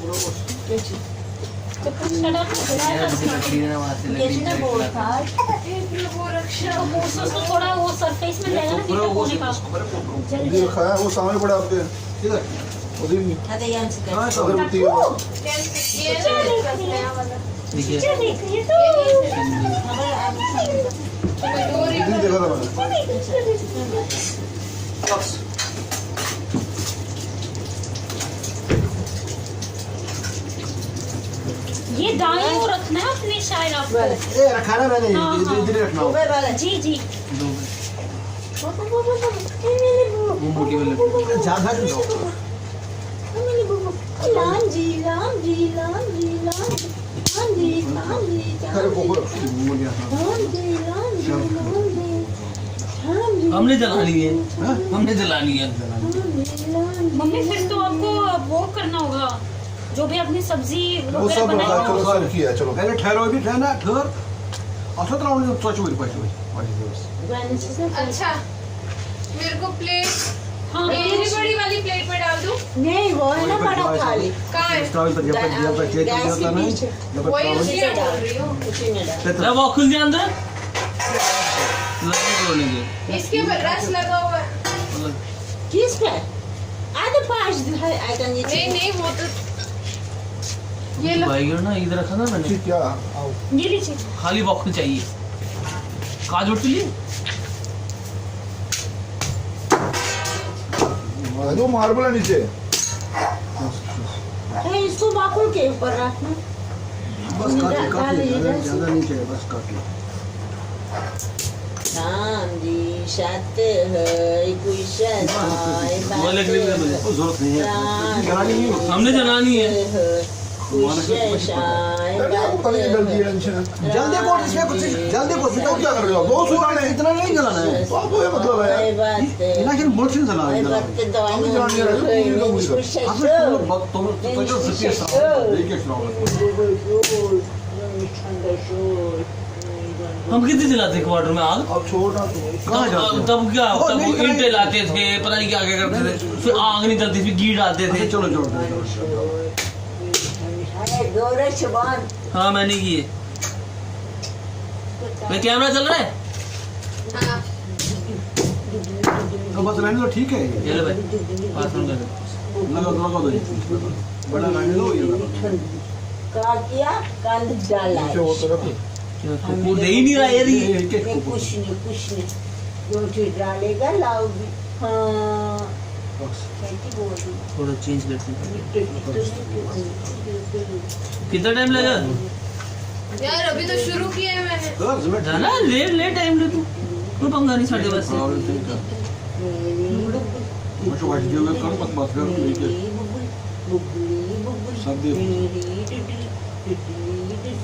तो कुछ सड़ा तो तो थोड़ा वो सरफेस में जाएगा ना कीड़ा होने का ये रखा है वो सामने पड़ा आपके किधर उधर नहीं हां उधर मिट्टी है देखिए इधर देखा था मैंने ये दाएं ओर रखना है अपने शायद आपको ये रखा ना मैंने इधर रखना होगा जी जी वो मोटी वाली ज्यादा नहीं दो लाम जी लाम जी लाम जी लाम जी लाम जी अरे वो लाम जी लाम जी हमने जलानी है, हमने जलानी है। मम्मी फिर तो आपको वो करना होगा जो भी अपनी सब्जी वो वगैरह सब बनाएगा चलो सब किया चलो पहले ठहरो भी ठहरना ठहर असत राउंड सोच मेरे पास अच्छा मेरे को प्लेट हाँ ये बड़ी वाली प्लेट में डाल दूं नहीं वो है ना बड़ा थाली कहाँ है स्टोव पर जब चेक गैस करता के नहीं पीछे जब वही स्टोव उसी में डाल रही हूँ उसी में डाल ले वो खुल दिया अंदर लगने को लेंगे इसके ऊपर रस लगा हुआ है किस पे आधे पाँच आइटम नीचे नहीं नहीं वो तो ये लो बैगन ना इधर रखा था मैंने ठीक क्या आओ ये लीजिए खाली बॉक्स चाहिए काजू चिल्ली वो मार्बल है नीचे है इसको बाकुल के ऊपर रखना बस काट ज्यादा नहीं चाहिए बस काट लो राम जी सत है कोई सताए वो लग रही है मुझे जरूरत नहीं है जलानी नहीं होती हमने जलानी है अरे आपको कभी गलती है टेंशन जल्दी को इसमें कुछ जल्दी को तो क्या कर रहे हो दो सुनाने इतना नहीं जलाना है तो आपको ये मतलब है इलाके में बहुत सी जलाना है तुम तो जो सिटी साफ देखिए हम कितने जलाते क्वार्टर में आग अब छोड़ना तो कहाँ जाते हैं? तब क्या ओ, तब नहीं, ईंटें लाते थे पता नहीं क्या क्या करते थे फिर आग नहीं जलती फिर घी डालते थे चलो जोड़ हाँ मैंने किए मैं कैमरा चल रहा है हाँ तो बस रहने दो ठीक है ये ले भाई पास में कर लगा दो बड़ा रहने दो ये का किया कंद डाला नीचे वो तरफ वो दे ही नहीं रहा यार ये कुछ नहीं जो चीज डालेगा लाओगी हाँ कैसी बोल रही थोड़ा चेंज करते हैं कितना टाइम लगा यार अभी तो शुरू किया है मैंने जाना लेट लेट टाइम ले तू कोई पंगा नहीं साढ़े बस मुझे वाइट दियो कर मत बात कर बुबली सब दे बुबली